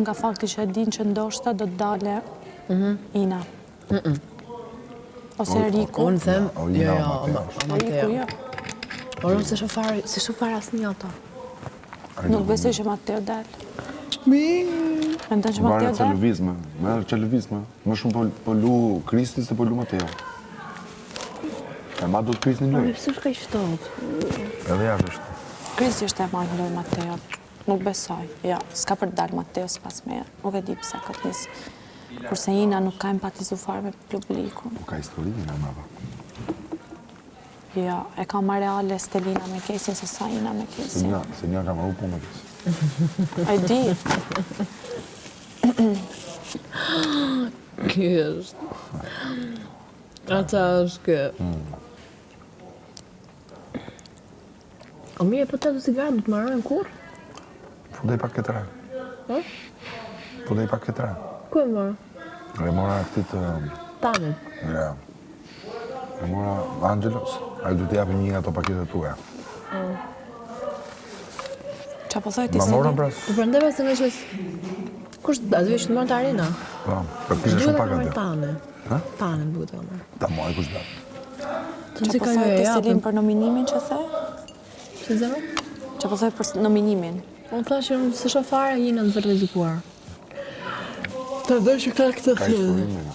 nga fakti që e din që ndoshta do të dale Ina. Ose Riku. Unë them, jo, Riku, jo. Por unë se shofar asnjë ato. Nuk besoj që Mateo dal. Mendon që Mateo Varet sa dal? lëvizme, merë që lëvizme. Më shumë po lu Kristi se po lu Mateo. E ma do të Kristi në lojë. Pse s'ka i ftohtë? Edhe jashtë është. Kristi është e marrë lojë Mateo. Nuk besoj. Ja, s'ka për të dalë Mateo s'pas meje. Nuk e di pse këtë nis. Kurse Ina nuk ka empatizu fare me publikun. Nuk ka histori në mrapa. Ja, e ka ma reale Stelina me Kesin se sa Ina me Kesin. Se një ka marru punë me Kesi. A i di. Ky është. Ata është kë. O mirë, po të cigarë më të marrojnë kur? Fudej pak këtë ra. Fudej pak këtë ra. Ku e marrë? E mora këtit... Tanit. Ja. E mora Angelos. A du t'japim një nga to paketet tuja. Qa po thoj ti Ma se mora një? pras? Po përndeve se në qës... Kush aty është në marrë të arena? Po, për kishe shumë pak Duhet atë. të Tane. Ha? Tane duhet të marrë. Ta moj kush da. Qa po thoj ti Selin për nominimin që the? Që zemë? Qa po thoj për nominimin? Unë thashë se shofare jinë në zërë rizikuar. Të dhe që ka këtë Ka histori me nga.